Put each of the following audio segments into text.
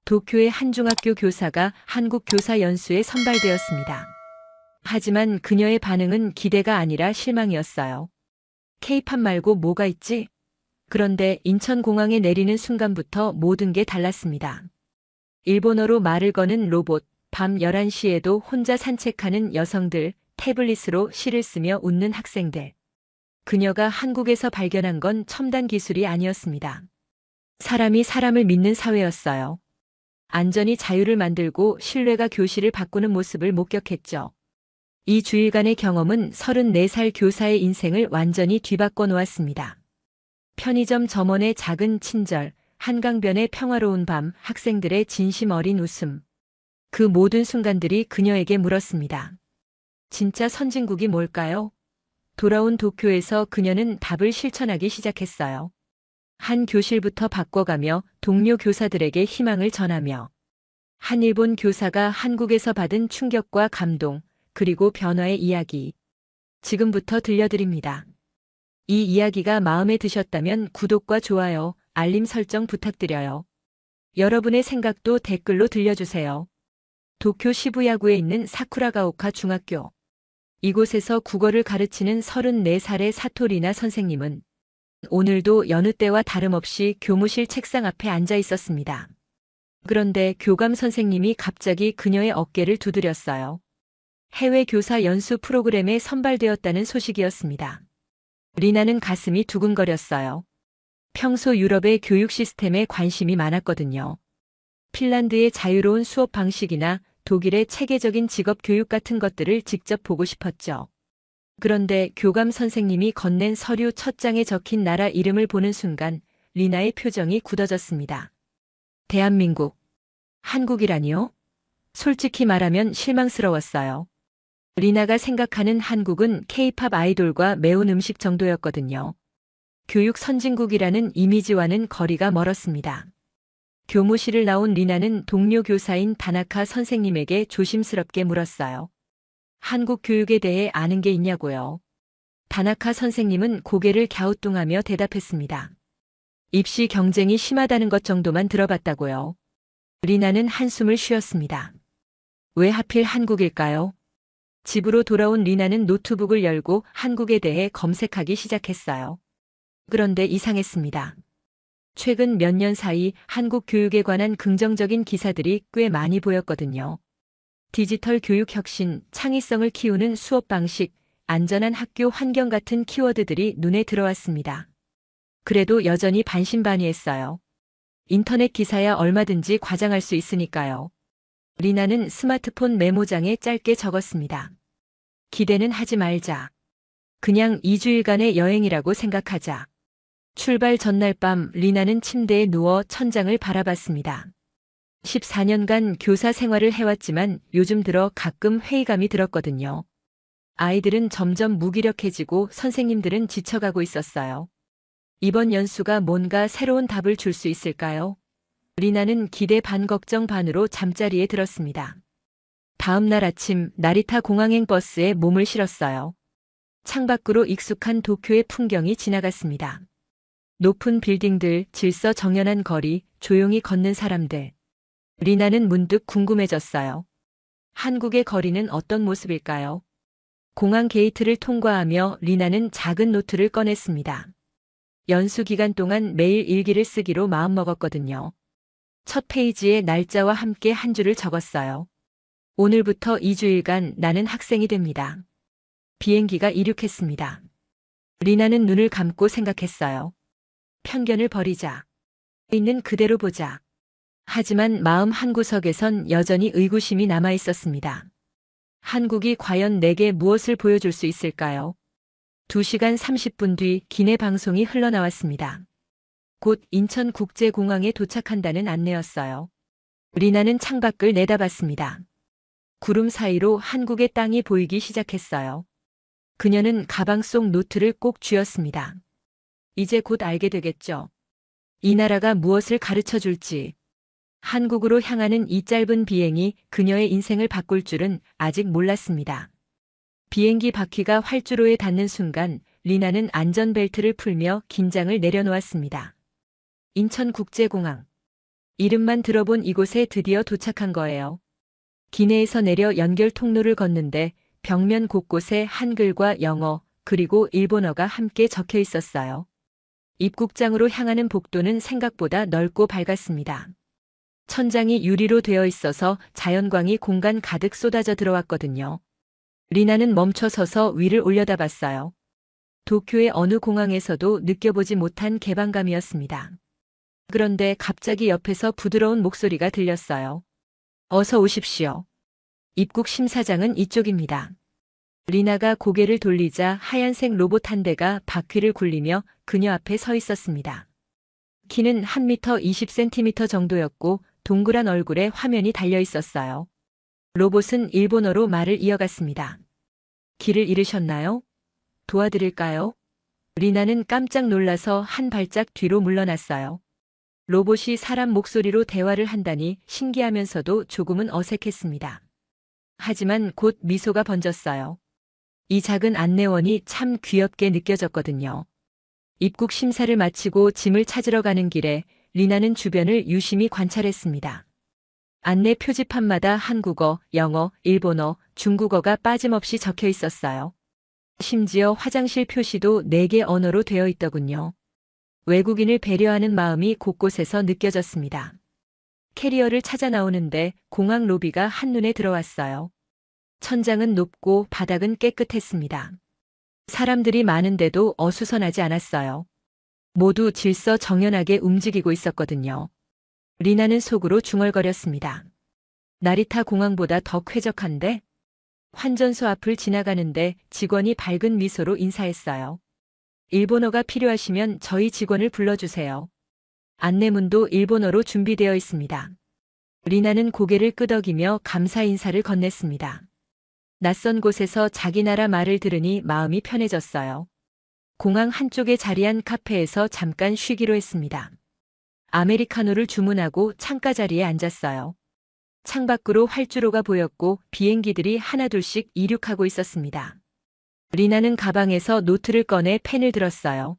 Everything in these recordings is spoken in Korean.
도쿄의 한 중학교 교사가 한국 교사 연수에 선발되었습니다. 하지만 그녀의 반응은 기대가 아니라 실망이었어요. K-팝 말고 뭐가 있지? 그런데 인천공항에 내리는 순간부터 모든 게 달랐습니다. 일본어로 말을 거는 로봇, 밤 11시에도 혼자 산책하는 여성들, 태블릿으로 시를 쓰며 웃는 학생들. 그녀가 한국에서 발견한 건 첨단 기술이 아니었습니다. 사람이 사람을 믿는 사회였어요. 안전이 자유를 만들고 신뢰가 교실을 바꾸는 모습을 목격했죠. 이 주일간의 경험은 34살 교사의 인생을 완전히 뒤바꿔 놓았습니다. 편의점 점원의 작은 친절, 한강변의 평화로운 밤, 학생들의 진심 어린 웃음. 그 모든 순간들이 그녀에게 물었습니다. 진짜 선진국이 뭘까요? 돌아온 도쿄에서 그녀는 답을 실천하기 시작했어요. 한 교실부터 바꿔가며 동료 교사들에게 희망을 전하며 한 일본 교사가 한국에서 받은 충격과 감동, 그리고 변화의 이야기. 지금부터 들려드립니다. 이 이야기가 마음에 드셨다면 구독과 좋아요, 알림 설정 부탁드려요. 여러분의 생각도 댓글로 들려주세요. 도쿄 시부야구에 있는 사쿠라가오카 중학교. 이곳에서 국어를 가르치는 34살의 사토리나 선생님은 오늘도 여느 때와 다름없이 교무실 책상 앞에 앉아 있었습니다. 그런데 교감 선생님이 갑자기 그녀의 어깨를 두드렸어요. 해외 교사 연수 프로그램에 선발되었다는 소식이었습니다. 리나는 가슴이 두근거렸어요. 평소 유럽의 교육 시스템에 관심이 많았거든요. 핀란드의 자유로운 수업 방식이나 독일의 체계적인 직업 교육 같은 것들을 직접 보고 싶었죠. 그런데 교감 선생님이 건넨 서류 첫 장에 적힌 나라 이름을 보는 순간 리나의 표정이 굳어졌습니다. 대한민국. 한국이라니요? 솔직히 말하면 실망스러웠어요. 리나가 생각하는 한국은 K-팝 아이돌과 매운 음식 정도였거든요. 교육 선진국이라는 이미지와는 거리가 멀었습니다. 교무실을 나온 리나는 동료 교사인 다나카 선생님에게 조심스럽게 물었어요. 한국 교육에 대해 아는 게 있냐고요. 다나카 선생님은 고개를 갸우뚱하며 대답했습니다. 입시 경쟁이 심하다는 것 정도만 들어봤다고요. 리나는 한숨을 쉬었습니다. 왜 하필 한국일까요? 집으로 돌아온 리나는 노트북을 열고 한국에 대해 검색하기 시작했어요. 그런데 이상했습니다. 최근 몇 년 사이 한국 교육에 관한 긍정적인 기사들이 꽤 많이 보였거든요. 디지털 교육 혁신, 창의성을 키우는 수업 방식, 안전한 학교 환경 같은 키워드들이 눈에 들어왔습니다. 그래도 여전히 반신반의했어요. 인터넷 기사야 얼마든지 과장할 수 있으니까요. 리나는 스마트폰 메모장에 짧게 적었습니다. 기대는 하지 말자. 그냥 2주일간의 여행이라고 생각하자. 출발 전날 밤 리나는 침대에 누워 천장을 바라봤습니다. 14년간 교사 생활을 해왔지만 요즘 들어 가끔 회의감이 들었거든요. 아이들은 점점 무기력해지고 선생님들은 지쳐가고 있었어요. 이번 연수가 뭔가 새로운 답을 줄 수 있을까요? 리나는 기대 반 걱정 반으로 잠자리에 들었습니다. 다음 날 아침 나리타 공항행 버스에 몸을 실었어요. 창밖으로 익숙한 도쿄의 풍경이 지나갔습니다. 높은 빌딩들, 질서 정연한 거리, 조용히 걷는 사람들. 리나는 문득 궁금해졌어요. 한국의 거리는 어떤 모습일까요? 공항 게이트를 통과하며 리나는 작은 노트를 꺼냈습니다. 연수 기간 동안 매일 일기를 쓰기로 마음먹었거든요. 첫 페이지에 날짜와 함께 한 줄을 적었어요. 오늘부터 2주일간 나는 학생이 됩니다. 비행기가 이륙했습니다. 리나는 눈을 감고 생각했어요. 편견을 버리자. 있는 그대로 보자. 하지만 마음 한구석에선 여전히 의구심이 남아 있었습니다. 한국이 과연 내게 무엇을 보여줄 수 있을까요? 2시간 30분 뒤 기내 방송이 흘러나왔습니다. 곧 인천국제공항에 도착한다는 안내였어요. 리나는 창밖을 내다봤습니다. 구름 사이로 한국의 땅이 보이기 시작했어요. 그녀는 가방 속 노트를 꼭 쥐었습니다. 이제 곧 알게 되겠죠. 이 나라가 무엇을 가르쳐 줄지. 한국으로 향하는 이 짧은 비행이 그녀의 인생을 바꿀 줄은 아직 몰랐습니다. 비행기 바퀴가 활주로에 닿는 순간 리나는 안전벨트를 풀며 긴장을 내려놓았습니다. 인천국제공항. 이름만 들어본 이곳에 드디어 도착한 거예요. 기내에서 내려 연결 통로를 걷는데 벽면 곳곳에 한글과 영어 그리고 일본어가 함께 적혀 있었어요. 입국장으로 향하는 복도는 생각보다 넓고 밝았습니다. 천장이 유리로 되어 있어서 자연광이 공간 가득 쏟아져 들어왔거든요. 리나는 멈춰 서서 위를 올려다봤어요. 도쿄의 어느 공항에서도 느껴보지 못한 개방감이었습니다. 그런데 갑자기 옆에서 부드러운 목소리가 들렸어요. 어서 오십시오. 입국 심사장은 이쪽입니다. 리나가 고개를 돌리자 하얀색 로봇 한 대가 바퀴를 굴리며 그녀 앞에 서 있었습니다. 키는 1m 20cm 정도였고 동그란 얼굴에 화면이 달려 있었어요. 로봇은 일본어로 말을 이어갔습니다. 길을 잃으셨나요? 도와드릴까요? 리나는 깜짝 놀라서 한 발짝 뒤로 물러났어요. 로봇이 사람 목소리로 대화를 한다니 신기하면서도 조금은 어색했습니다. 하지만 곧 미소가 번졌어요. 이 작은 안내원이 참 귀엽게 느껴졌거든요. 입국 심사를 마치고 짐을 찾으러 가는 길에 리나는 주변을 유심히 관찰했습니다. 안내 표지판마다 한국어, 영어, 일본어, 중국어가 빠짐없이 적혀 있었어요. 심지어 화장실 표시도 4개 언어로 되어 있더군요. 외국인을 배려하는 마음이 곳곳에서 느껴졌습니다. 캐리어를 찾아 나오는데 공항 로비가 한눈에 들어왔어요. 천장은 높고 바닥은 깨끗했습니다. 사람들이 많은데도 어수선하지 않았어요. 모두 질서정연하게 움직이고 있었거든요. 리나는 속으로 중얼거렸습니다. 나리타 공항보다 더 쾌적한데? 환전소 앞을 지나가는데 직원이 밝은 미소로 인사했어요. 일본어가 필요하시면 저희 직원을 불러주세요. 안내문도 일본어로 준비되어 있습니다. 리나는 고개를 끄덕이며 감사 인사를 건넸습니다. 낯선 곳에서 자기 나라 말을 들으니 마음이 편해졌어요. 공항 한쪽에 자리한 카페에서 잠깐 쉬기로 했습니다. 아메리카노를 주문하고 창가 자리에 앉았어요. 창밖으로 활주로가 보였고 비행기들이 하나둘씩 이륙하고 있었습니다. 리나는 가방에서 노트를 꺼내 펜을 들었어요.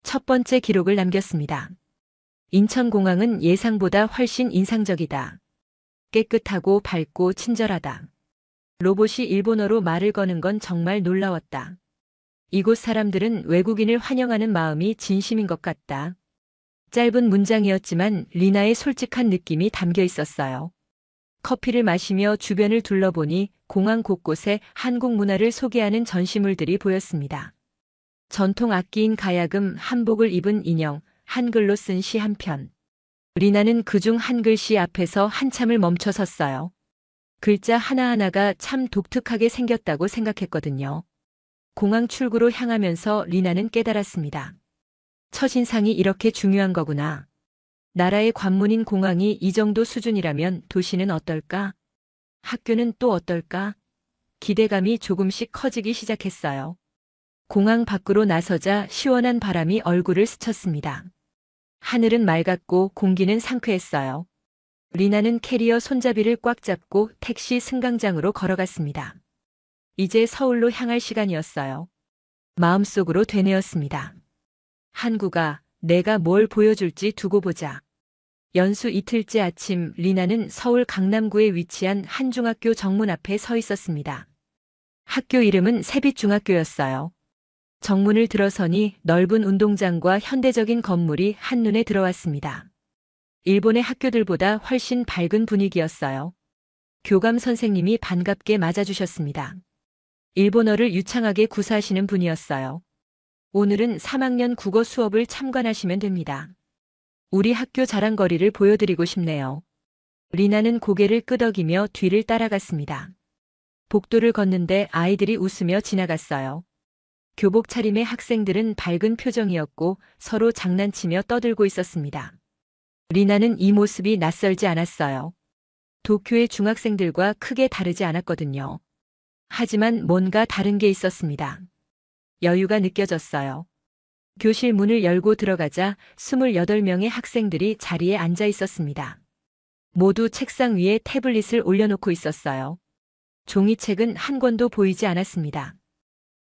첫 번째 기록을 남겼습니다. 인천공항은 예상보다 훨씬 인상적이다. 깨끗하고 밝고 친절하다. 로봇이 일본어로 말을 거는 건 정말 놀라웠다. 이곳 사람들은 외국인을 환영하는 마음이 진심인 것 같다. 짧은 문장이었지만 리나의 솔직한 느낌이 담겨 있었어요. 커피를 마시며 주변을 둘러보니 공항 곳곳에 한국 문화를 소개하는 전시물들이 보였습니다. 전통 악기인 가야금 한복을 입은 인형, 한글로 쓴 시 한 편. 리나는 그중 한 글씨 앞에서 한참을 멈춰 섰어요. 글자 하나하나가 참 독특하게 생겼다고 생각했거든요. 공항 출구로 향하면서 리나는 깨달았습니다. 첫인상이 이렇게 중요한 거구나. 나라의 관문인 공항이 이 정도 수준이라면 도시는 어떨까? 학교는 또 어떨까? 기대감이 조금씩 커지기 시작했어요. 공항 밖으로 나서자 시원한 바람이 얼굴을 스쳤습니다. 하늘은 맑았고 공기는 상쾌했어요. 리나는 캐리어 손잡이를 꽉 잡고 택시 승강장으로 걸어갔습니다. 이제 서울로 향할 시간이었어요. 마음속으로 되뇌었습니다. 한국아, 내가 뭘 보여줄지 두고 보자. 연수 이틀째 아침 리나는 서울 강남구에 위치한 한 중학교 정문 앞에 서 있었습니다. 학교 이름은 세빛중학교였어요. 정문을 들어서니 넓은 운동장과 현대적인 건물이 한눈에 들어왔습니다. 일본의 학교들보다 훨씬 밝은 분위기였어요. 교감 선생님이 반갑게 맞아주셨습니다. 일본어를 유창하게 구사하시는 분이었어요. 오늘은 3학년 국어 수업을 참관하시면 됩니다. 우리 학교 자랑거리를 보여드리고 싶네요. 리나는 고개를 끄덕이며 뒤를 따라갔습니다. 복도를 걷는데 아이들이 웃으며 지나갔어요. 교복 차림의 학생들은 밝은 표정이었고 서로 장난치며 떠들고 있었습니다. 리나는 이 모습이 낯설지 않았어요. 도쿄의 중학생들과 크게 다르지 않았거든요. 하지만 뭔가 다른 게 있었습니다. 여유가 느껴졌어요. 교실 문을 열고 들어가자 28명의 학생들이 자리에 앉아 있었습니다. 모두 책상 위에 태블릿을 올려놓고 있었어요. 종이책은 한 권도 보이지 않았습니다.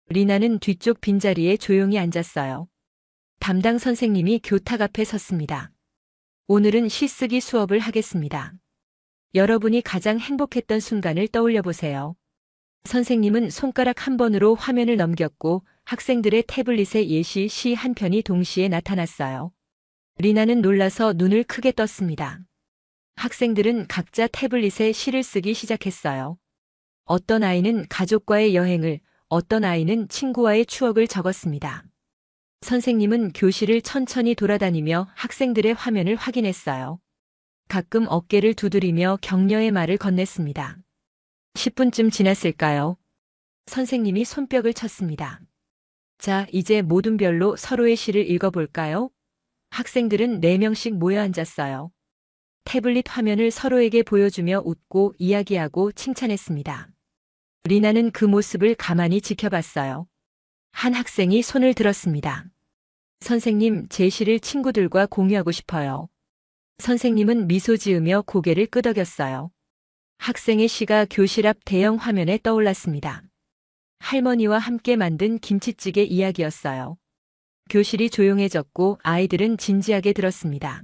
리나는 뒤쪽 빈자리에 조용히 앉았어요. 담당 선생님이 교탁 앞에 섰습니다. 오늘은 시쓰기 수업을 하겠습니다. 여러분이 가장 행복했던 순간을 떠올려 보세요. 선생님은 손가락 한 번으로 화면을 넘겼고 학생들의 태블릿에 예시 시 한 편이 동시에 나타났어요. 리나는 놀라서 눈을 크게 떴습니다. 학생들은 각자 태블릿에 시를 쓰기 시작했어요. 어떤 아이는 가족과의 여행을, 어떤 아이는 친구와의 추억을 적었습니다. 선생님은 교실을 천천히 돌아다니며 학생들의 화면을 확인했어요. 가끔 어깨를 두드리며 격려의 말을 건넸습니다. 10분쯤 지났을까요? 선생님이 손뼉을 쳤습니다. 자, 이제 모든 별로 서로의 시를 읽어볼까요? 학생들은 4명씩 모여 앉았어요. 태블릿 화면을 서로에게 보여주며 웃고 이야기하고 칭찬했습니다. 리나는 그 모습을 가만히 지켜봤어요. 한 학생이 손을 들었습니다. 선생님, 제 시를 친구들과 공유하고 싶어요. 선생님은 미소 지으며 고개를 끄덕였어요. 학생의 시가 교실 앞 대형 화면에 떠올랐습니다. 할머니와 함께 만든 김치찌개 이야기였어요. 교실이 조용해졌고 아이들은 진지하게 들었습니다.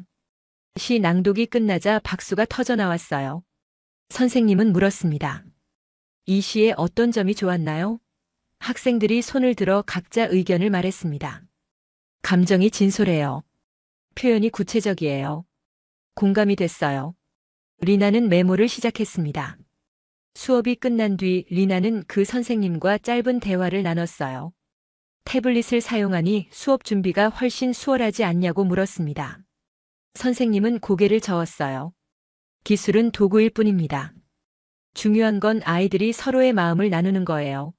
시 낭독이 끝나자 박수가 터져 나왔어요. 선생님은 물었습니다. 이 시의 어떤 점이 좋았나요? 학생들이 손을 들어 각자 의견을 말했습니다. 감정이 진솔해요. 표현이 구체적이에요. 공감이 됐어요. 리나는 메모를 시작했습니다. 수업이 끝난 뒤 리나는 그 선생님과 짧은 대화를 나눴어요. 태블릿을 사용하니 수업 준비가 훨씬 수월하지 않냐고 물었습니다. 선생님은 고개를 저었어요. 기술은 도구일 뿐입니다. 중요한 건 아이들이 서로의 마음을 나누는 거예요.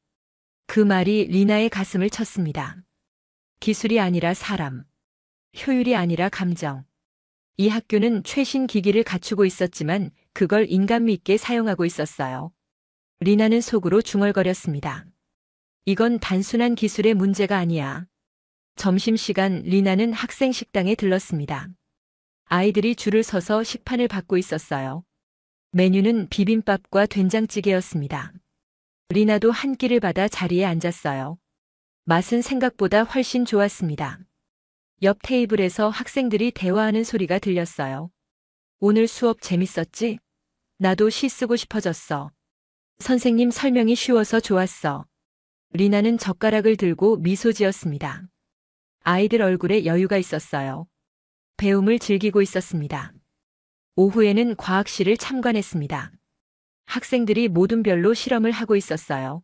그 말이 리나의 가슴을 쳤습니다. 기술이 아니라 사람, 효율이 아니라 감정. 이 학교는 최신 기기를 갖추고 있었지만 그걸 인간미 있게 사용하고 있었어요. 리나는 속으로 중얼거렸습니다. 이건 단순한 기술의 문제가 아니야. 점심시간 리나는 학생 식당에 들렀습니다. 아이들이 줄을 서서 식판을 받고 있었어요. 메뉴는 비빔밥과 된장찌개였습니다. 리나도 한 끼를 받아 자리에 앉았어요. 맛은 생각보다 훨씬 좋았습니다. 옆 테이블에서 학생들이 대화하는 소리가 들렸어요. 오늘 수업 재밌었지? 나도 시 쓰고 싶어졌어. 선생님 설명이 쉬워서 좋았어. 리나는 젓가락을 들고 미소 지었습니다. 아이들 얼굴에 여유가 있었어요. 배움을 즐기고 있었습니다. 오후에는 과학실을 참관했습니다. 학생들이 모든 별로 실험을 하고 있었어요.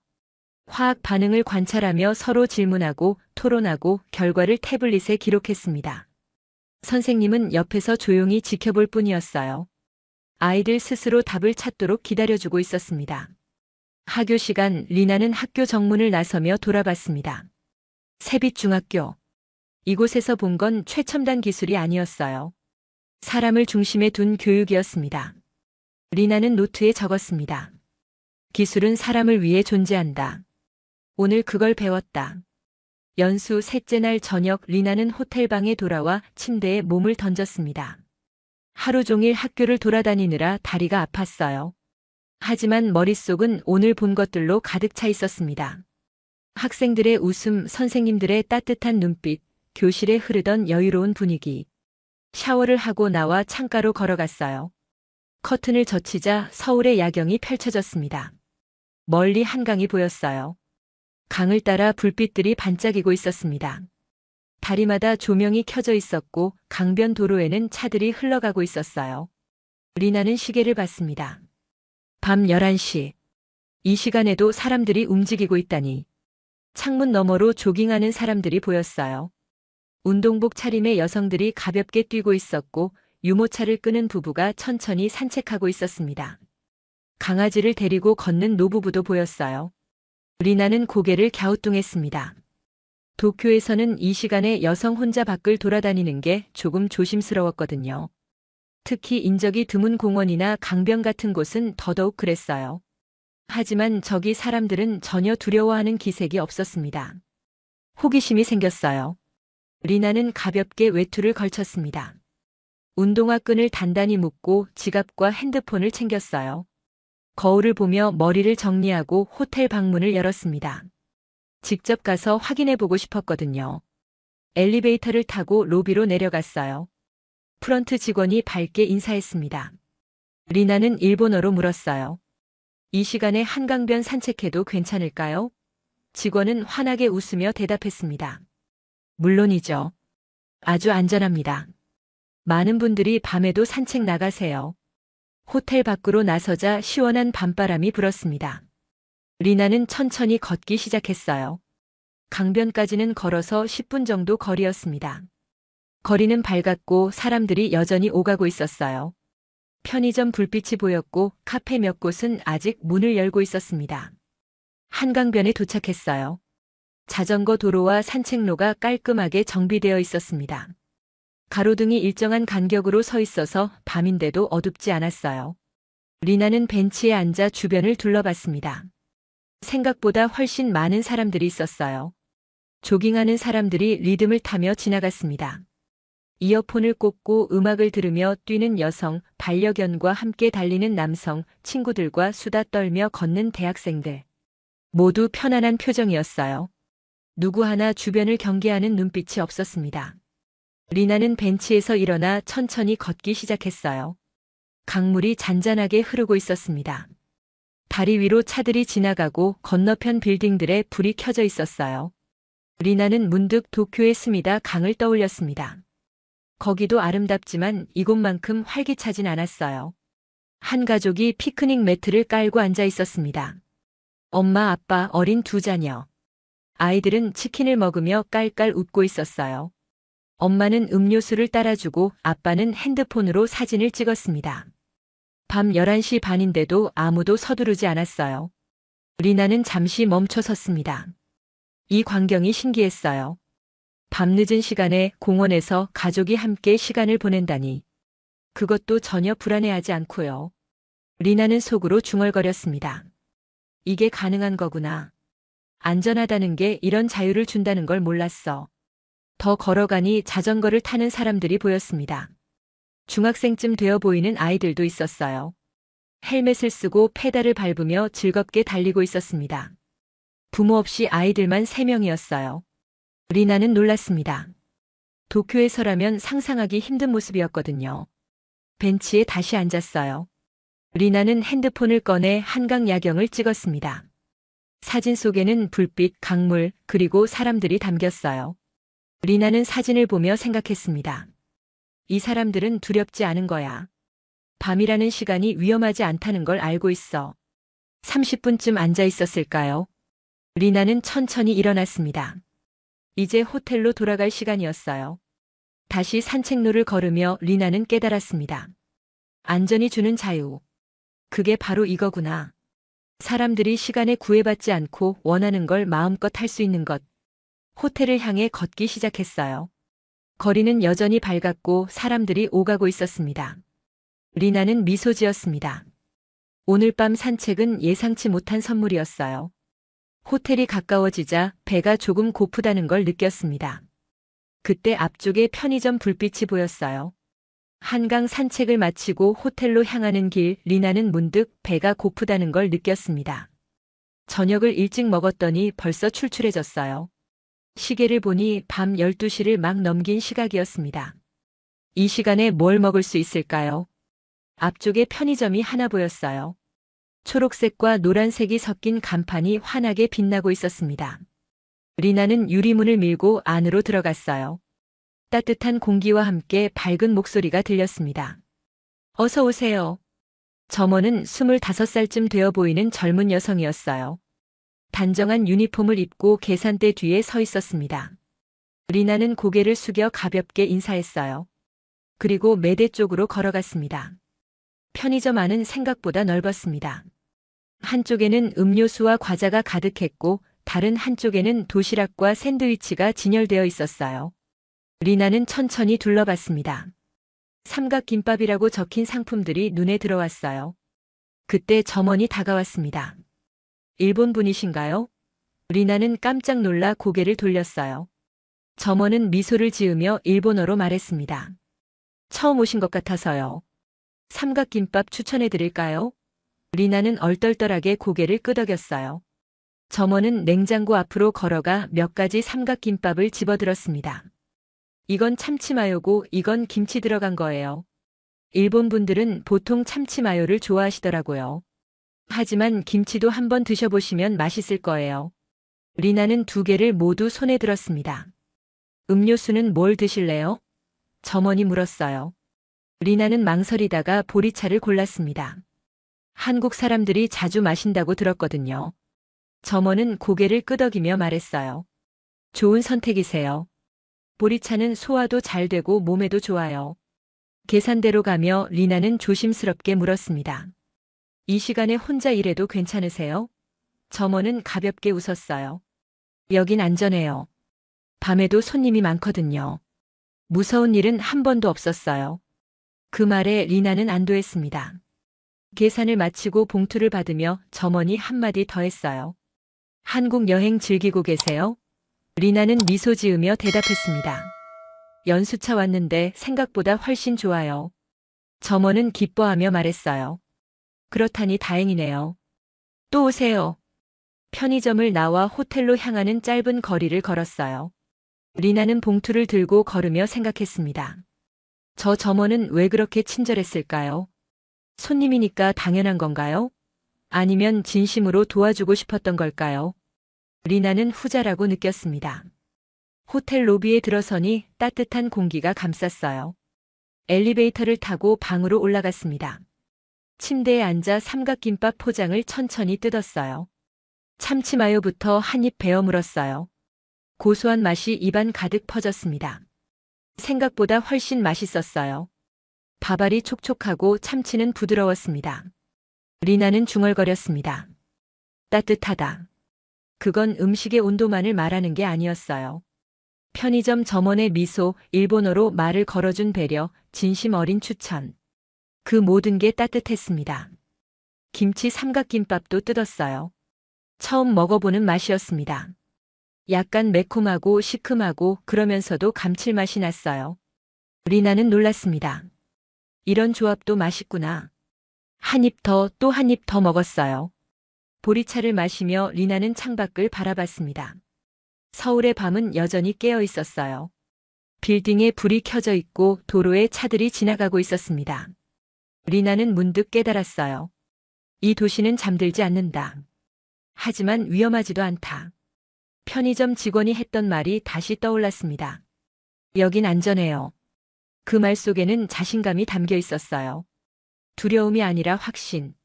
화학 반응을 관찰하며 서로 질문하고 토론하고 결과를 태블릿에 기록했습니다. 선생님은 옆에서 조용히 지켜볼 뿐이었어요. 아이들 스스로 답을 찾도록 기다려주고 있었습니다. 하교 시간 리나는 학교 정문을 나서며 돌아봤습니다. 세빛중학교. 이곳에서 본 건 최첨단 기술이 아니었어요. 사람을 중심에 둔 교육이었습니다. 리나는 노트에 적었습니다. 기술은 사람을 위해 존재한다. 오늘 그걸 배웠다. 연수 셋째 날 저녁 리나는 호텔방에 돌아와 침대에 몸을 던졌습니다. 하루 종일 학교를 돌아다니느라 다리가 아팠어요. 하지만 머릿속은 오늘 본 것들로 가득 차 있었습니다. 학생들의 웃음, 선생님들의 따뜻한 눈빛, 교실에 흐르던 여유로운 분위기. 샤워를 하고 나와 창가로 걸어갔어요. 커튼을 젖히자 서울의 야경이 펼쳐졌습니다. 멀리 한강이 보였어요. 강을 따라 불빛들이 반짝이고 있었습니다. 다리마다 조명이 켜져 있었고 강변 도로에는 차들이 흘러가고 있었어요. 리나는 시계를 봤습니다. 밤 11시. 이 시간에도 사람들이 움직이고 있다니. 창문 너머로 조깅하는 사람들이 보였어요. 운동복 차림의 여성들이 가볍게 뛰고 있었고 유모차를 끄는 부부가 천천히 산책하고 있었습니다. 강아지를 데리고 걷는 노부부도 보였어요. 리나는 고개를 갸우뚱했습니다. 도쿄에서는 이 시간에 여성 혼자 밖을 돌아다니는 게 조금 조심스러웠거든요. 특히 인적이 드문 공원이나 강변 같은 곳은 더더욱 그랬어요. 하지만 저기 사람들은 전혀 두려워하는 기색이 없었습니다. 호기심이 생겼어요. 리나는 가볍게 외투를 걸쳤습니다. 운동화 끈을 단단히 묶고 지갑과 핸드폰을 챙겼어요. 거울을 보며 머리를 정리하고 호텔 방문을 열었습니다. 직접 가서 확인해 보고 싶었거든요. 엘리베이터를 타고 로비로 내려갔어요. 프런트 직원이 밝게 인사했습니다. 리나는 일본어로 물었어요. 이 시간에 한강변 산책해도 괜찮을까요? 직원은 환하게 웃으며 대답했습니다. 물론이죠. 아주 안전합니다. 많은 분들이 밤에도 산책 나가세요. 호텔 밖으로 나서자 시원한 밤바람이 불었습니다. 리나는 천천히 걷기 시작했어요. 강변까지는 걸어서 10분 정도 거리였습니다. 거리는 밝았고 사람들이 여전히 오가고 있었어요. 편의점 불빛이 보였고 카페 몇 곳은 아직 문을 열고 있었습니다. 한강변에 도착했어요. 자전거 도로와 산책로가 깔끔하게 정비되어 있었습니다. 가로등이 일정한 간격으로 서 있어서 밤인데도 어둡지 않았어요. 리나는 벤치에 앉아 주변을 둘러봤습니다. 생각보다 훨씬 많은 사람들이 있었어요. 조깅하는 사람들이 리듬을 타며 지나갔습니다. 이어폰을 꽂고 음악을 들으며 뛰는 여성, 반려견과 함께 달리는 남성, 친구들과 수다 떨며 걷는 대학생들. 모두 편안한 표정이었어요. 누구 하나 주변을 경계하는 눈빛이 없었습니다. 리나는 벤치에서 일어나 천천히 걷기 시작했어요. 강물이 잔잔하게 흐르고 있었습니다. 다리 위로 차들이 지나가고 건너편 빌딩들에 불이 켜져 있었어요. 리나는 문득 도쿄의 스미다 강을 떠올렸습니다. 거기도 아름답지만 이곳만큼 활기차진 않았어요. 한 가족이 피크닉 매트를 깔고 앉아 있었습니다. 엄마, 아빠, 어린 두 자녀. 아이들은 치킨을 먹으며 깔깔 웃고 있었어요. 엄마는 음료수를 따라주고 아빠는 핸드폰으로 사진을 찍었습니다. 밤 11시 반인데도 아무도 서두르지 않았어요. 리나는 잠시 멈춰 섰습니다. 이 광경이 신기했어요. 밤늦은 시간에 공원에서 가족이 함께 시간을 보낸다니. 그것도 전혀 불안해하지 않고요. 리나는 속으로 중얼거렸습니다. 이게 가능한 거구나. 안전하다는 게 이런 자유를 준다는 걸 몰랐어. 더 걸어가니 자전거를 타는 사람들이 보였습니다. 중학생쯤 되어 보이는 아이들도 있었어요. 헬멧을 쓰고 페달을 밟으며 즐겁게 달리고 있었습니다. 부모 없이 아이들만 3명이었어요. 리나는 놀랐습니다. 도쿄에서라면 상상하기 힘든 모습이었거든요. 벤치에 다시 앉았어요. 리나는 핸드폰을 꺼내 한강 야경을 찍었습니다. 사진 속에는 불빛, 강물, 그리고 사람들이 담겼어요. 리나는 사진을 보며 생각했습니다. 이 사람들은 두렵지 않은 거야. 밤이라는 시간이 위험하지 않다는 걸 알고 있어. 30분쯤 앉아 있었을까요? 리나는 천천히 일어났습니다. 이제 호텔로 돌아갈 시간이었어요. 다시 산책로를 걸으며 리나는 깨달았습니다. 안전이 주는 자유. 그게 바로 이거구나. 사람들이 시간에 구애받지 않고 원하는 걸 마음껏 할 수 있는 것. 호텔을 향해 걷기 시작했어요. 거리는 여전히 밝았고 사람들이 오가고 있었습니다. 리나는 미소 지었습니다. 오늘 밤 산책은 예상치 못한 선물이었어요. 호텔이 가까워지자 배가 조금 고프다는 걸 느꼈습니다. 그때 앞쪽에 편의점 불빛이 보였어요. 한강 산책을 마치고 호텔로 향하는 길, 리나는 문득 배가 고프다는 걸 느꼈습니다. 저녁을 일찍 먹었더니 벌써 출출해졌어요. 시계를 보니 밤 12시를 막 넘긴 시각이었습니다. 이 시간에 뭘 먹을 수 있을까요? 앞쪽에 편의점이 하나 보였어요. 초록색과 노란색이 섞인 간판이 환하게 빛나고 있었습니다. 리나는 유리문을 밀고 안으로 들어갔어요. 따뜻한 공기와 함께 밝은 목소리가 들렸습니다. 어서 오세요. 점원은 25살쯤 되어 보이는 젊은 여성이었어요. 단정한 유니폼을 입고 계산대 뒤에 서 있었습니다. 리나는 고개를 숙여 가볍게 인사했어요. 그리고 매대 쪽으로 걸어갔습니다. 편의점 안은 생각보다 넓었습니다. 한쪽에는 음료수와 과자가 가득했고 다른 한쪽에는 도시락과 샌드위치가 진열되어 있었어요. 리나는 천천히 둘러봤습니다. 삼각김밥이라고 적힌 상품들이 눈에 들어왔어요. 그때 점원이 다가왔습니다. 일본 분이신가요? 리나는 깜짝 놀라 고개를 돌렸어요. 점원은 미소를 지으며 일본어로 말했습니다. 처음 오신 것 같아서요. 삼각김밥 추천해 드릴까요? 리나는 얼떨떨하게 고개를 끄덕였어요. 점원은 냉장고 앞으로 걸어가 몇 가지 삼각김밥을 집어들었습니다. 이건 참치 마요고 이건 김치 들어간 거예요. 일본 분들은 보통 참치 마요를 좋아하시더라고요. 하지만 김치도 한번 드셔보시면 맛있을 거예요. 리나는 두 개를 모두 손에 들었습니다. 음료수는 뭘 드실래요? 점원이 물었어요. 리나는 망설이다가 보리차를 골랐습니다. 한국 사람들이 자주 마신다고 들었거든요. 점원은 고개를 끄덕이며 말했어요. 좋은 선택이세요. 보리차는 소화도 잘 되고 몸에도 좋아요. 계산대로 가며 리나는 조심스럽게 물었습니다. 이 시간에 혼자 일해도 괜찮으세요? 점원은 가볍게 웃었어요. 여긴 안전해요. 밤에도 손님이 많거든요. 무서운 일은 한 번도 없었어요. 그 말에 리나는 안도했습니다. 계산을 마치고 봉투를 받으며 점원이 한마디 더 했어요. 한국 여행 즐기고 계세요? 리나는 미소 지으며 대답했습니다. 연수차 왔는데 생각보다 훨씬 좋아요. 점원은 기뻐하며 말했어요. 그렇다니 다행이네요. 또 오세요. 편의점을 나와 호텔로 향하는 짧은 거리를 걸었어요. 리나는 봉투를 들고 걸으며 생각했습니다. 저 점원은 왜 그렇게 친절했을까요? 손님이니까 당연한 건가요? 아니면 진심으로 도와주고 싶었던 걸까요? 리나는 후자라고 느꼈습니다. 호텔 로비에 들어서니 따뜻한 공기가 감쌌어요. 엘리베이터를 타고 방으로 올라갔습니다. 침대에 앉아 삼각김밥 포장을 천천히 뜯었어요. 참치마요부터 한 입 베어 물었어요. 고소한 맛이 입안 가득 퍼졌습니다. 생각보다 훨씬 맛있었어요. 밥알이 촉촉하고 참치는 부드러웠습니다. 리나는 중얼거렸습니다. 따뜻하다. 그건 음식의 온도만을 말하는 게 아니었어요. 편의점 점원의 미소, 일본어로 말을 걸어준 배려, 진심 어린 추천. 그 모든 게 따뜻했습니다. 김치 삼각김밥도 뜯었어요. 처음 먹어보는 맛이었습니다. 약간 매콤하고 시큼하고 그러면서도 감칠맛이 났어요. 리나는 놀랐습니다. 이런 조합도 맛있구나. 한 입 더, 또 한 입 더 먹었어요. 보리차를 마시며 리나는 창밖을 바라봤습니다. 서울의 밤은 여전히 깨어 있었어요. 빌딩에 불이 켜져 있고 도로에 차들이 지나가고 있었습니다. 리나는 문득 깨달았어요. 이 도시는 잠들지 않는다. 하지만 위험하지도 않다. 편의점 직원이 했던 말이 다시 떠올랐습니다. 여긴 안전해요. 그 말 속에는 자신감이 담겨 있었어요. 두려움이 아니라 확신.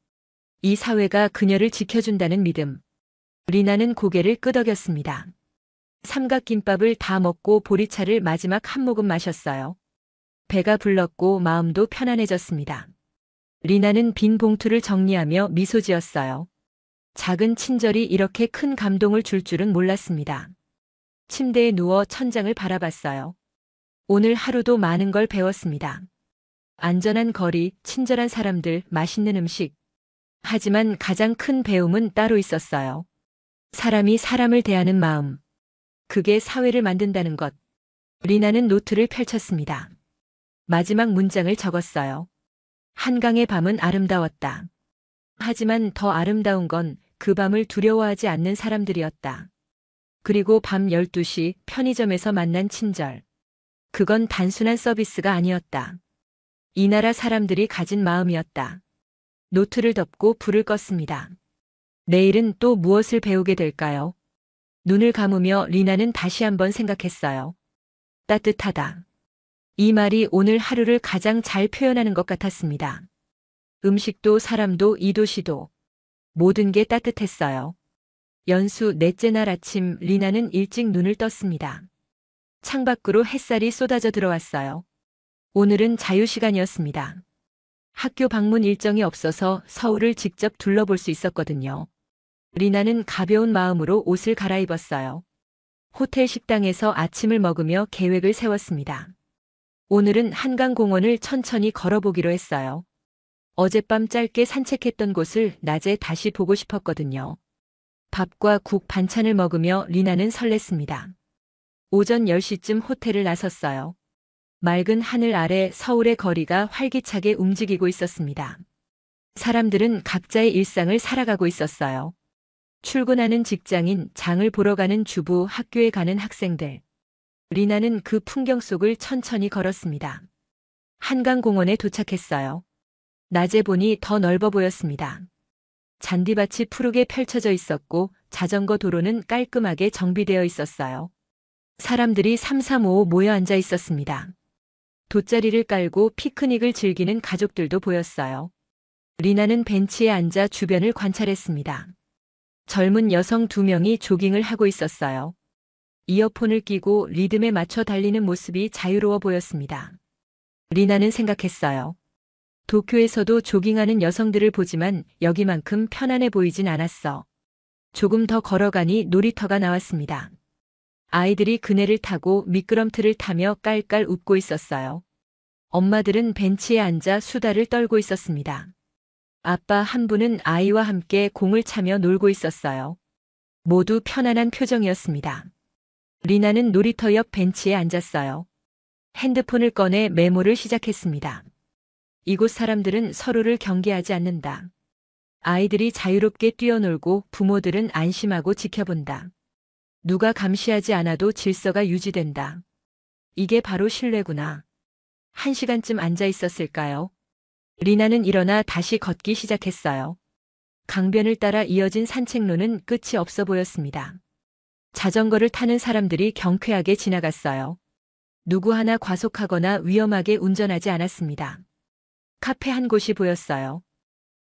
이 사회가 그녀를 지켜준다는 믿음. 리나는 고개를 끄덕였습니다. 삼각김밥을 다 먹고 보리차를 마지막 한 모금 마셨어요. 배가 불렀고 마음도 편안해졌습니다. 리나는 빈 봉투를 정리하며 미소 지었어요. 작은 친절이 이렇게 큰 감동을 줄 줄은 몰랐습니다. 침대에 누워 천장을 바라봤어요. 오늘 하루도 많은 걸 배웠습니다. 안전한 거리, 친절한 사람들, 맛있는 음식. 하지만 가장 큰 배움은 따로 있었어요. 사람이 사람을 대하는 마음. 그게 사회를 만든다는 것. 리나는 노트를 펼쳤습니다. 마지막 문장을 적었어요. 한강의 밤은 아름다웠다. 하지만 더 아름다운 건 그 밤을 두려워하지 않는 사람들이었다. 그리고 밤 12시 편의점에서 만난 친절. 그건 단순한 서비스가 아니었다. 이 나라 사람들이 가진 마음이었다. 노트를 덮고 불을 껐습니다. 내일은 또 무엇을 배우게 될까요? 눈을 감으며 리나는 다시 한번 생각했어요. 따뜻하다. 이 말이 오늘 하루를 가장 잘 표현하는 것 같았습니다. 음식도 사람도 이 도시도 모든 게 따뜻했어요. 연수 넷째 날 아침 리나는 일찍 눈을 떴습니다. 창밖으로 햇살이 쏟아져 들어왔어요. 오늘은 자유시간이었습니다. 학교 방문 일정이 없어서 서울을 직접 둘러볼 수 있었거든요. 리나는 가벼운 마음으로 옷을 갈아입었어요. 호텔 식당에서 아침을 먹으며 계획을 세웠습니다. 오늘은 한강공원을 천천히 걸어보기로 했어요. 어젯밤 짧게 산책했던 곳을 낮에 다시 보고 싶었거든요. 밥과 국 반찬을 먹으며 리나는 설렜습니다. 오전 10시쯤 호텔을 나섰어요. 맑은 하늘 아래 서울의 거리가 활기차게 움직이고 있었습니다. 사람들은 각자의 일상을 살아가고 있었어요. 출근하는 직장인, 장을 보러 가는 주부, 학교에 가는 학생들. 리나는 그 풍경 속을 천천히 걸었습니다. 한강공원에 도착했어요. 낮에 보니 더 넓어 보였습니다. 잔디밭이 푸르게 펼쳐져 있었고 자전거 도로는 깔끔하게 정비되어 있었어요. 사람들이 삼삼오오 모여 앉아 있었습니다. 돗자리를 깔고 피크닉을 즐기는 가족들도 보였어요. 리나는 벤치에 앉아 주변을 관찰했습니다. 젊은 여성 2명이 조깅을 하고 있었어요. 이어폰을 끼고 리듬에 맞춰 달리는 모습이 자유로워 보였습니다. 리나는 생각했어요. 도쿄에서도 조깅하는 여성들을 보지만 여기만큼 편안해 보이진 않았어. 조금 더 걸어가니 놀이터가 나왔습니다. 아이들이 그네를 타고 미끄럼틀을 타며 깔깔 웃고 있었어요. 엄마들은 벤치에 앉아 수다를 떨고 있었습니다. 아빠 한 분은 아이와 함께 공을 차며 놀고 있었어요. 모두 편안한 표정이었습니다. 리나는 놀이터 옆 벤치에 앉았어요. 핸드폰을 꺼내 메모를 시작했습니다. 이곳 사람들은 서로를 경계하지 않는다. 아이들이 자유롭게 뛰어놀고 부모들은 안심하고 지켜본다. 누가 감시하지 않아도 질서가 유지된다. 이게 바로 신뢰구나. 1시간쯤 앉아 있었을까요? 리나는 일어나 다시 걷기 시작했어요. 강변을 따라 이어진 산책로는 끝이 없어 보였습니다. 자전거를 타는 사람들이 경쾌하게 지나갔어요. 누구 하나 과속하거나 위험하게 운전하지 않았습니다. 카페 한 곳이 보였어요.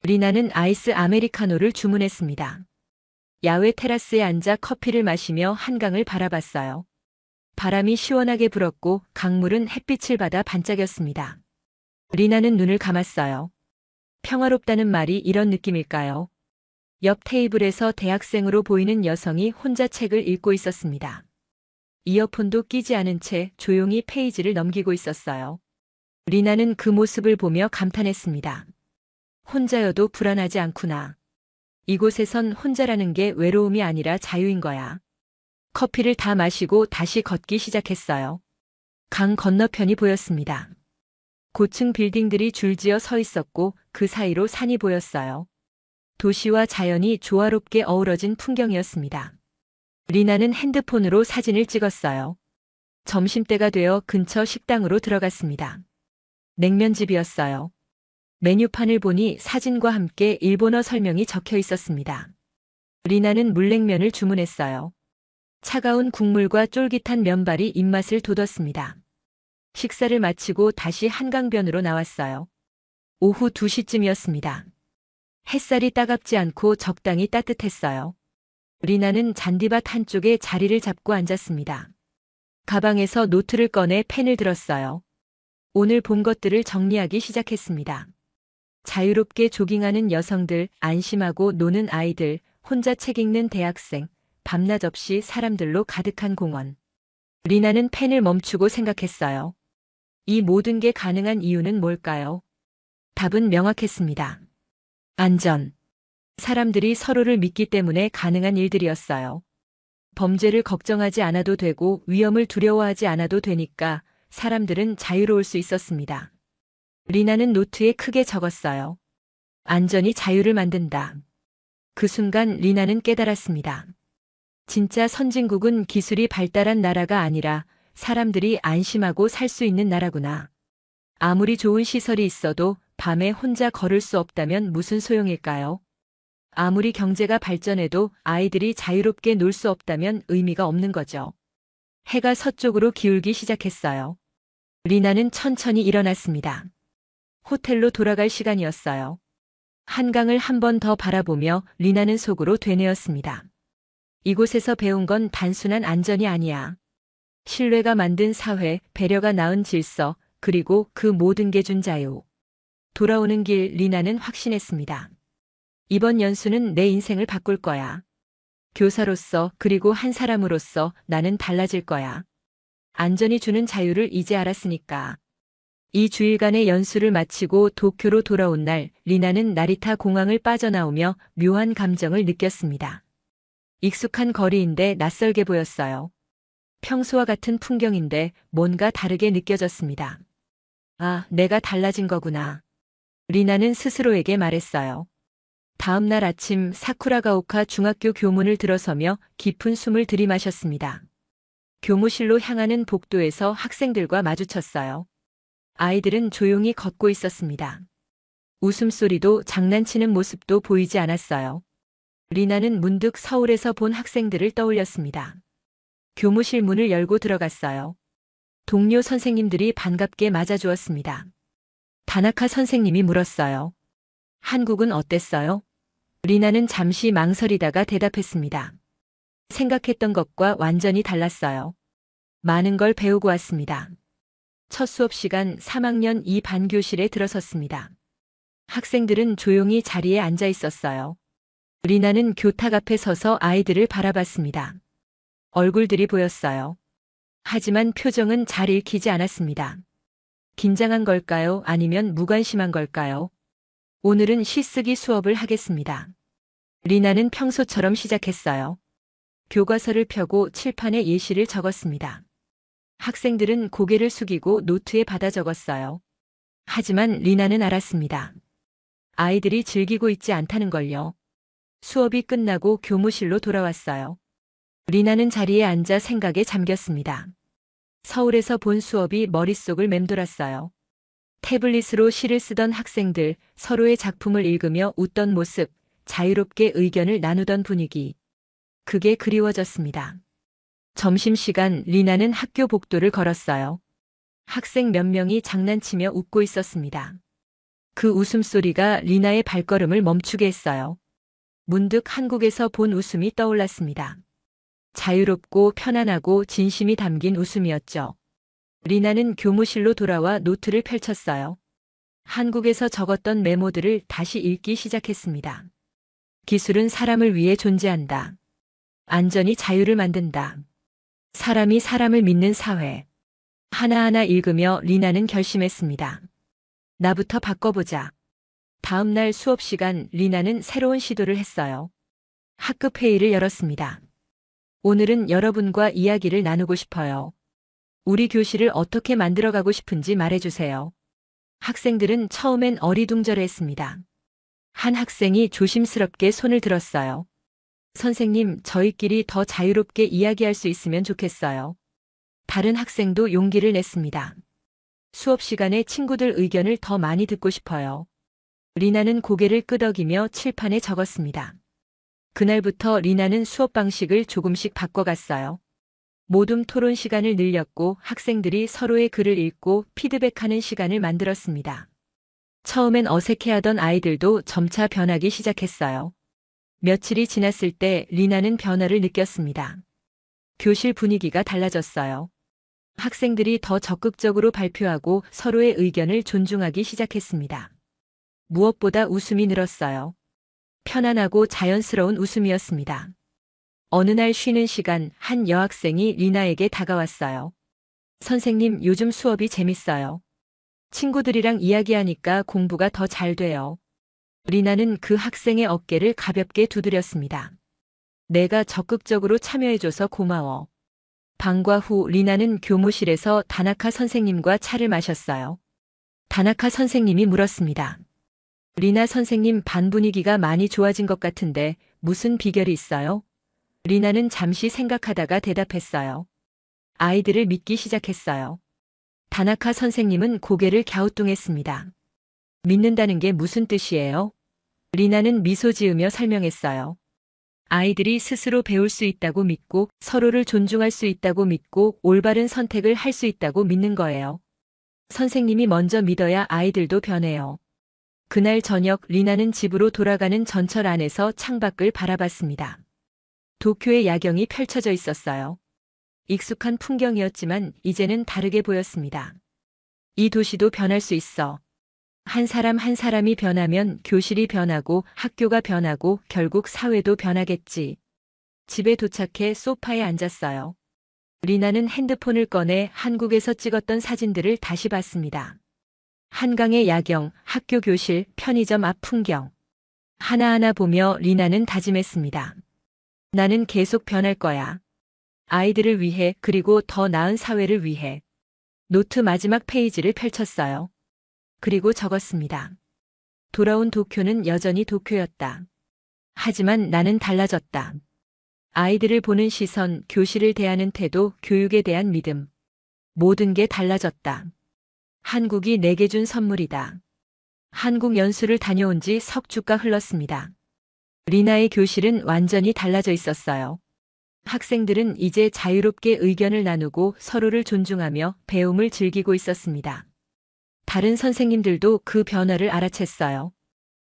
리나는 아이스 아메리카노를 주문했습니다. 야외 테라스에 앉아 커피를 마시며 한강을 바라봤어요. 바람이 시원하게 불었고 강물은 햇빛을 받아 반짝였습니다. 리나는 눈을 감았어요. 평화롭다는 말이 이런 느낌일까요? 옆 테이블에서 대학생으로 보이는 여성이 혼자 책을 읽고 있었습니다. 이어폰도 끼지 않은 채 조용히 페이지를 넘기고 있었어요. 리나는 그 모습을 보며 감탄했습니다. 혼자여도 불안하지 않구나. 이곳에선 혼자라는 게 외로움이 아니라 자유인 거야. 커피를 다 마시고 다시 걷기 시작했어요. 강 건너편이 보였습니다. 고층 빌딩들이 줄지어 서 있었고 그 사이로 산이 보였어요. 도시와 자연이 조화롭게 어우러진 풍경이었습니다. 리나는 핸드폰으로 사진을 찍었어요. 점심때가 되어 근처 식당으로 들어갔습니다. 냉면집이었어요. 메뉴판을 보니 사진과 함께 일본어 설명이 적혀 있었습니다. 리나는 물냉면을 주문했어요. 차가운 국물과 쫄깃한 면발이 입맛을 돋웠습니다. 식사를 마치고 다시 한강변으로 나왔어요. 오후 2시쯤이었습니다. 햇살이 따갑지 않고 적당히 따뜻했어요. 리나는 잔디밭 한쪽에 자리를 잡고 앉았습니다. 가방에서 노트를 꺼내 펜을 들었어요. 오늘 본 것들을 정리하기 시작했습니다. 자유롭게 조깅하는 여성들, 안심하고 노는 아이들, 혼자 책 읽는 대학생, 밤낮 없이 사람들로 가득한 공원. 리나는 펜을 멈추고 생각했어요. 이 모든 게 가능한 이유는 뭘까요? 답은 명확했습니다. 안전. 사람들이 서로를 믿기 때문에 가능한 일들이었어요. 범죄를 걱정하지 않아도 되고 위험을 두려워하지 않아도 되니까 사람들은 자유로울 수 있었습니다. 리나는 노트에 크게 적었어요. 안전이 자유를 만든다. 그 순간 리나는 깨달았습니다. 진짜 선진국은 기술이 발달한 나라가 아니라 사람들이 안심하고 살 수 있는 나라구나. 아무리 좋은 시설이 있어도 밤에 혼자 걸을 수 없다면 무슨 소용일까요? 아무리 경제가 발전해도 아이들이 자유롭게 놀 수 없다면 의미가 없는 거죠. 해가 서쪽으로 기울기 시작했어요. 리나는 천천히 일어났습니다. 호텔로 돌아갈 시간이었어요. 한강을 한 번 더 바라보며 리나는 속으로 되뇌었습니다. 이곳에서 배운 건 단순한 안전이 아니야. 신뢰가 만든 사회, 배려가 낳은 질서, 그리고 그 모든 게 준 자유. 돌아오는 길 리나는 확신했습니다. 이번 연수는 내 인생을 바꿀 거야. 교사로서 그리고 한 사람으로서 나는 달라질 거야. 안전이 주는 자유를 이제 알았으니까. 이 주일간의 연수를 마치고 도쿄로 돌아온 날 리나는 나리타 공항을 빠져나오며 묘한 감정을 느꼈습니다. 익숙한 거리인데 낯설게 보였어요. 평소와 같은 풍경인데 뭔가 다르게 느껴졌습니다. 아, 내가 달라진 거구나. 리나는 스스로에게 말했어요. 다음 날 아침 사쿠라가오카 중학교 교문을 들어서며 깊은 숨을 들이마셨습니다. 교무실로 향하는 복도에서 학생들과 마주쳤어요. 아이들은 조용히 걷고 있었습니다. 웃음소리도 장난치는 모습도 보이지 않았어요. 리나는 문득 서울에서 본 학생들을 떠올렸습니다. 교무실 문을 열고 들어갔어요. 동료 선생님들이 반갑게 맞아주었습니다. 다나카 선생님이 물었어요. 한국은 어땠어요? 리나는 잠시 망설이다가 대답했습니다. 생각했던 것과 완전히 달랐어요. 많은 걸 배우고 왔습니다. 첫 수업 시간 3학년 2반 교실에 들어섰습니다. 학생들은 조용히 자리에 앉아 있었어요. 리나는 교탁 앞에 서서 아이들을 바라봤습니다. 얼굴들이 보였어요. 하지만 표정은 잘 읽히지 않았습니다. 긴장한 걸까요? 아니면 무관심한 걸까요? 오늘은 시쓰기 수업을 하겠습니다. 리나는 평소처럼 시작했어요. 교과서를 펴고 칠판에 예시를 적었습니다. 학생들은 고개를 숙이고 노트에 받아 적었어요. 하지만 리나는 알았습니다. 아이들이 즐기고 있지 않다는 걸요. 수업이 끝나고 교무실로 돌아왔어요. 리나는 자리에 앉아 생각에 잠겼습니다. 서울에서 본 수업이 머릿속을 맴돌았어요. 태블릿으로 시를 쓰던 학생들, 서로의 작품을 읽으며 웃던 모습, 자유롭게 의견을 나누던 분위기. 그게 그리워졌습니다. 점심시간 리나는 학교 복도를 걸었어요. 학생 몇 명이 장난치며 웃고 있었습니다. 그 웃음소리가 리나의 발걸음을 멈추게 했어요. 문득 한국에서 본 웃음이 떠올랐습니다. 자유롭고 편안하고 진심이 담긴 웃음이었죠. 리나는 교무실로 돌아와 노트를 펼쳤어요. 한국에서 적었던 메모들을 다시 읽기 시작했습니다. 기술은 사람을 위해 존재한다. 안전이 자유를 만든다. 사람이 사람을 믿는 사회. 하나하나 읽으며 리나는 결심했습니다. 나부터 바꿔보자. 다음 날 수업 시간 리나는 새로운 시도를 했어요. 학급 회의를 열었습니다. 오늘은 여러분과 이야기를 나누고 싶어요. 우리 교실을 어떻게 만들어가고 싶은지 말해주세요. 학생들은 처음엔 어리둥절해했습니다. 한 학생이 조심스럽게 손을 들었어요. 선생님, 저희끼리 더 자유롭게 이야기할 수 있으면 좋겠어요. 다른 학생도 용기를 냈습니다. 수업 시간에 친구들 의견을 더 많이 듣고 싶어요. 리나는 고개를 끄덕이며 칠판에 적었습니다. 그날부터 리나는 수업 방식을 조금씩 바꿔갔어요. 모둠 토론 시간을 늘렸고 학생들이 서로의 글을 읽고 피드백하는 시간을 만들었습니다. 처음엔 어색해하던 아이들도 점차 변하기 시작했어요. 며칠이 지났을 때 리나는 변화를 느꼈습니다. 교실 분위기가 달라졌어요. 학생들이 더 적극적으로 발표하고 서로의 의견을 존중하기 시작했습니다. 무엇보다 웃음이 늘었어요. 편안하고 자연스러운 웃음이었습니다. 어느 날 쉬는 시간 한 여학생이 리나에게 다가왔어요. 선생님, 요즘 수업이 재밌어요. 친구들이랑 이야기하니까 공부가 더 잘 돼요. 리나는 그 학생의 어깨를 가볍게 두드렸습니다. 내가 적극적으로 참여해줘서 고마워. 방과 후 리나는 교무실에서 다나카 선생님과 차를 마셨어요. 다나카 선생님이 물었습니다. 리나 선생님, 반 분위기가 많이 좋아진 것 같은데 무슨 비결이 있어요? 리나는 잠시 생각하다가 대답했어요. 아이들을 믿기 시작했어요. 다나카 선생님은 고개를 갸우뚱했습니다. 믿는다는 게 무슨 뜻이에요? 리나는 미소 지으며 설명했어요. 아이들이 스스로 배울 수 있다고 믿고 서로를 존중할 수 있다고 믿고 올바른 선택을 할 수 있다고 믿는 거예요. 선생님이 먼저 믿어야 아이들도 변해요. 그날 저녁 리나는 집으로 돌아가는 전철 안에서 창밖을 바라봤습니다. 도쿄의 야경이 펼쳐져 있었어요. 익숙한 풍경이었지만 이제는 다르게 보였습니다. 이 도시도 변할 수 있어. 한 사람 한 사람이 변하면 교실이 변하고 학교가 변하고 결국 사회도 변하겠지. 집에 도착해 소파에 앉았어요. 리나는 핸드폰을 꺼내 한국에서 찍었던 사진들을 다시 봤습니다. 한강의 야경, 학교 교실, 편의점 앞 풍경. 하나하나 보며 리나는 다짐했습니다. 나는 계속 변할 거야. 아이들을 위해 그리고 더 나은 사회를 위해. 노트 마지막 페이지를 펼쳤어요. 그리고 적었습니다. 돌아온 도쿄는 여전히 도쿄였다. 하지만 나는 달라졌다. 아이들을 보는 시선, 교실을 대하는 태도, 교육에 대한 믿음. 모든 게 달라졌다. 한국이 내게 준 선물이다. 한국 연수를 다녀온 지 석 주가 흘렀습니다. 리나의 교실은 완전히 달라져 있었어요. 학생들은 이제 자유롭게 의견을 나누고 서로를 존중하며 배움을 즐기고 있었습니다. 다른 선생님들도 그 변화를 알아챘어요.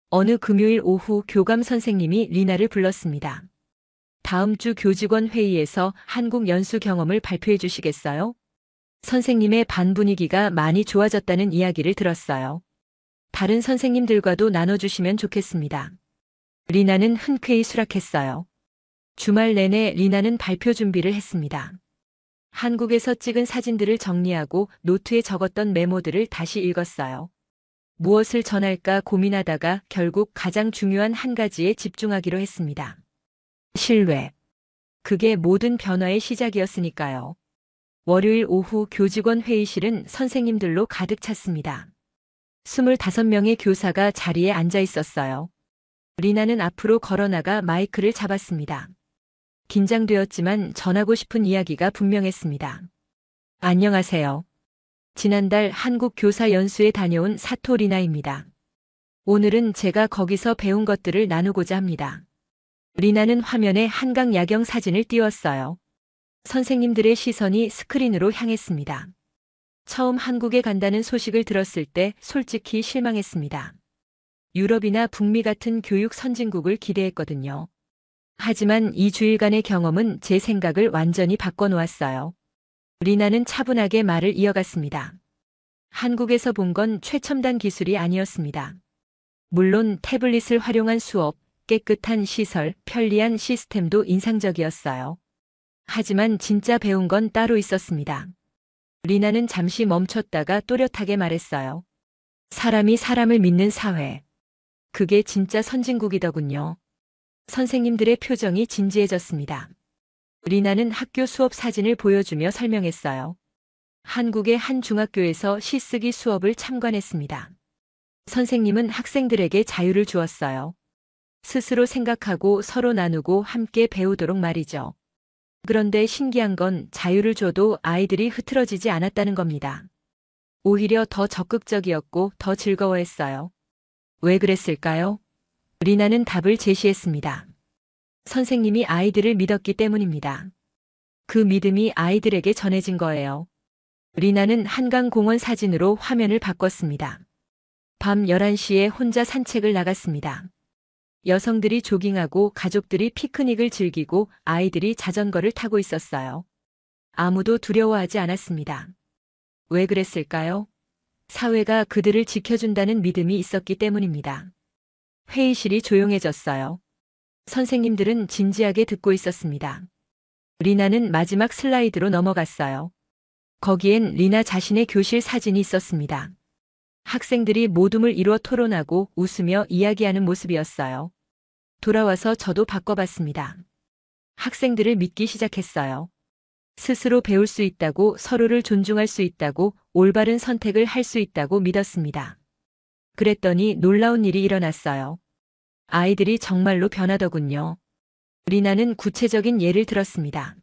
어느 금요일 오후 교감 선생님이 리나를 불렀습니다. 다음 주 교직원 회의에서 한국 연수 경험을 발표해 주시겠어요? 선생님의 반 분위기가 많이 좋아졌다는 이야기를 들었어요. 다른 선생님들과도 나눠주시면 좋겠습니다. 리나는 흔쾌히 수락했어요. 주말 내내 리나는 발표 준비를 했습니다. 한국에서 찍은 사진들을 정리하고 노트에 적었던 메모들을 다시 읽었어요. 무엇을 전할까 고민하다가 결국 가장 중요한 한 가지에 집중하기로 했습니다. 신뢰. 그게 모든 변화의 시작이었으니까요. 월요일 오후 교직원 회의실은 선생님들로 가득 찼습니다. 25명의 교사가 자리에 앉아 있었어요. 리나는 앞으로 걸어나가 마이크를 잡았습니다. 긴장되었지만 전하고 싶은 이야기가 분명했습니다. 안녕하세요. 지난달 한국 교사 연수에 다녀온 사토 리나입니다. 오늘은 제가 거기서 배운 것들을 나누고자 합니다. 리나는 화면에 한강 야경 사진을 띄웠어요. 선생님들의 시선이 스크린으로 향했습니다. 처음 한국에 간다는 소식을 들었을 때 솔직히 실망했습니다. 유럽이나 북미 같은 교육 선진국을 기대했거든요. 하지만 이 주일간의 경험은 제 생각을 완전히 바꿔놓았어요. 리나는 차분하게 말을 이어갔습니다. 한국에서 본 건 최첨단 기술이 아니었습니다. 물론 태블릿을 활용한 수업, 깨끗한 시설, 편리한 시스템도 인상적이었어요. 하지만 진짜 배운 건 따로 있었습니다. 리나는 잠시 멈췄다가 또렷하게 말했어요. 사람이 사람을 믿는 사회. 그게 진짜 선진국이더군요. 선생님들의 표정이 진지해졌습니다. 리나는 학교 수업 사진을 보여주며 설명했어요. 한국의 한 중학교에서 시쓰기 수업을 참관했습니다. 선생님은 학생들에게 자유를 주었어요. 스스로 생각하고 서로 나누고 함께 배우도록 말이죠. 그런데 신기한 건 자유를 줘도 아이들이 흐트러지지 않았다는 겁니다. 오히려 더 적극적이었고 더 즐거워했어요. 왜 그랬을까요? 리나는 답을 제시했습니다. 선생님이 아이들을 믿었기 때문입니다. 그 믿음이 아이들에게 전해진 거예요. 리나는 한강공원 사진으로 화면을 바꿨습니다. 밤 11시에 혼자 산책을 나갔습니다. 여성들이 조깅하고 가족들이 피크닉을 즐기고 아이들이 자전거를 타고 있었어요. 아무도 두려워하지 않았습니다. 왜 그랬을까요? 사회가 그들을 지켜준다는 믿음이 있었기 때문입니다. 회의실이 조용해졌어요. 선생님들은 진지하게 듣고 있었습니다. 리나는 마지막 슬라이드로 넘어갔어요. 거기엔 리나 자신의 교실 사진이 있었습니다. 학생들이 모둠을 이루어 토론하고 웃으며 이야기하는 모습이었어요. 돌아와서 저도 바꿔봤습니다. 학생들을 믿기 시작했어요. 스스로 배울 수 있다고, 서로를 존중할 수 있다고, 올바른 선택을 할 수 있다고 믿었습니다. 그랬더니 놀라운 일이 일어났어요. 아이들이 정말로 변하더군요. 리나는 구체적인 예를 들었습니다.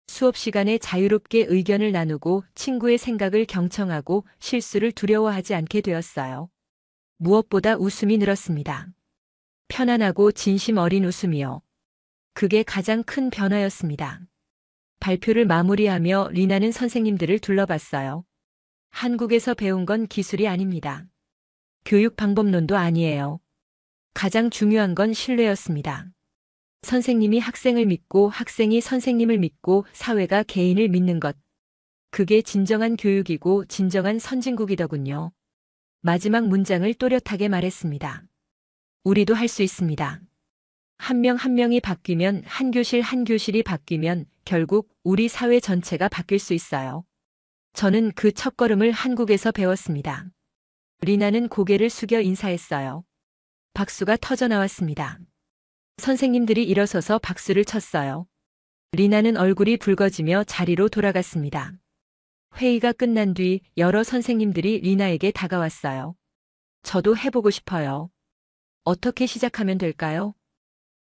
수업 시간에 자유롭게 의견을 나누고 친구의 생각을 경청하고 실수를 두려워하지 않게 되었어요. 무엇보다 웃음이 늘었습니다. 편안하고 진심 어린 웃음이요. 그게 가장 큰 변화였습니다. 발표를 마무리하며 리나는 선생님들을 둘러봤어요. 한국에서 배운 건 기술이 아닙니다. 교육 방법론도 아니에요. 가장 중요한 건 신뢰였습니다. 선생님이 학생을 믿고 학생이 선생님을 믿고 사회가 개인을 믿는 것. 그게 진정한 교육이고 진정한 선진국이더군요. 마지막 문장을 또렷하게 말했습니다. 우리도 할 수 있습니다. 한 명 한 명이 바뀌면 한 교실 한 교실이 바뀌면 결국 우리 사회 전체가 바뀔 수 있어요. 저는 그 첫걸음을 한국에서 배웠습니다. 리나는 고개를 숙여 인사했어요. 박수가 터져 나왔습니다. 선생님들이 일어서서 박수를 쳤어요. 리나는 얼굴이 붉어지며 자리로 돌아갔습니다. 회의가 끝난 뒤 여러 선생님들이 리나에게 다가왔어요. 저도 해보고 싶어요. 어떻게 시작하면 될까요?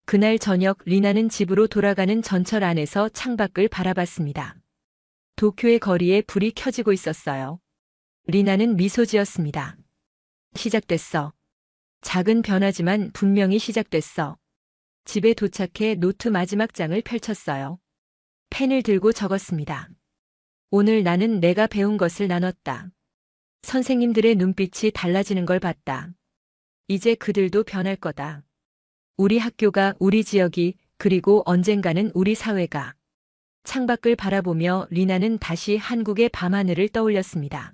그날 저녁 리나는 집으로 돌아가는 전철 안에서 창밖을 바라봤습니다. 도쿄의 거리에 불이 켜지고 있었어요. 리나는 미소 지었습니다. 시작됐어. 작은 변화지만 분명히 시작됐어. 집에 도착해 노트 마지막 장을 펼쳤어요. 펜을 들고 적었습니다. 오늘 나는 내가 배운 것을 나눴다. 선생님들의 눈빛이 달라지는 걸 봤다. 이제 그들도 변할 거다. 우리 학교가, 우리 지역이, 그리고 언젠가는 우리 사회가. 창밖을 바라보며 리나는 다시 한국의 밤하늘을 떠올렸습니다.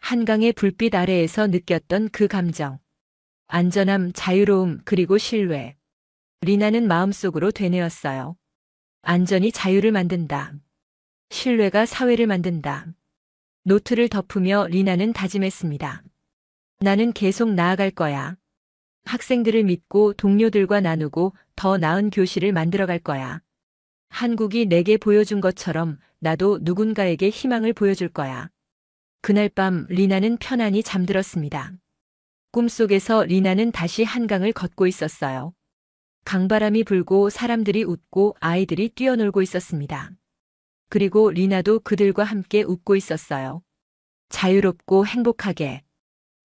한강의 불빛 아래에서 느꼈던 그 감정. 안전함, 자유로움, 그리고 신뢰. 리나는 마음속으로 되뇌었어요. 안전이 자유를 만든다. 신뢰가 사회를 만든다. 노트를 덮으며 리나는 다짐했습니다. 나는 계속 나아갈 거야. 학생들을 믿고 동료들과 나누고 더 나은 교실을 만들어갈 거야. 한국이 내게 보여준 것처럼 나도 누군가에게 희망을 보여줄 거야. 그날 밤 리나는 편안히 잠들었습니다. 꿈속에서 리나는 다시 한강을 걷고 있었어요. 강바람이 불고 사람들이 웃고 아이들이 뛰어놀고 있었습니다. 그리고 리나도 그들과 함께 웃고 있었어요. 자유롭고 행복하게.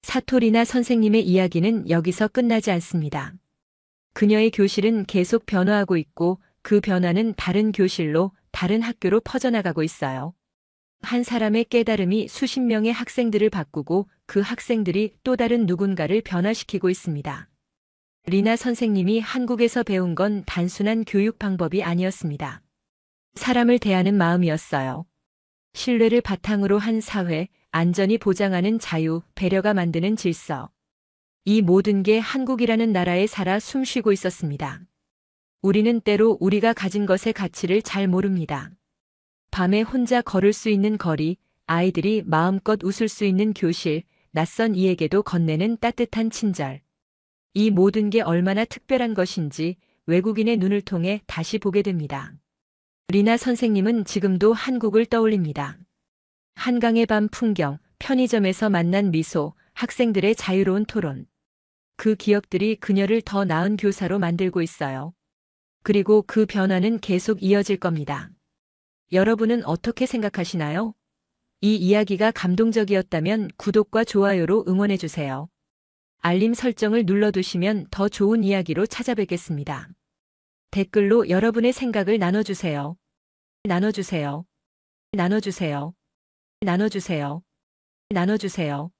사토리나 선생님의 이야기는 여기서 끝나지 않습니다. 그녀의 교실은 계속 변화하고 있고 그 변화는 다른 교실로, 다른 학교로 퍼져나가고 있어요. 한 사람의 깨달음이 수십 명의 학생들을 바꾸고 그 학생들이 또 다른 누군가를 변화시키고 있습니다. 리나 선생님이 한국에서 배운 건 단순한 교육 방법이 아니었습니다. 사람을 대하는 마음이었어요. 신뢰를 바탕으로 한 사회, 안전이 보장하는 자유, 배려가 만드는 질서. 이 모든 게 한국이라는 나라에 살아 숨쉬고 있었습니다. 우리는 때로 우리가 가진 것의 가치를 잘 모릅니다. 밤에 혼자 걸을 수 있는 거리, 아이들이 마음껏 웃을 수 있는 교실, 낯선 이에게도 건네는 따뜻한 친절. 이 모든 게 얼마나 특별한 것인지 외국인의 눈을 통해 다시 보게 됩니다. 리나 선생님은 지금도 한국을 떠올립니다. 한강의 밤 풍경, 편의점에서 만난 미소, 학생들의 자유로운 토론. 그 기억들이 그녀를 더 나은 교사로 만들고 있어요. 그리고 그 변화는 계속 이어질 겁니다. 여러분은 어떻게 생각하시나요? 이 이야기가 감동적이었다면 구독과 좋아요로 응원해주세요. 알림 설정을 눌러두시면 더 좋은 이야기로 찾아뵙겠습니다. 댓글로 여러분의 생각을 나눠주세요. 나눠주세요. 나눠주세요. 나눠주세요. 나눠주세요.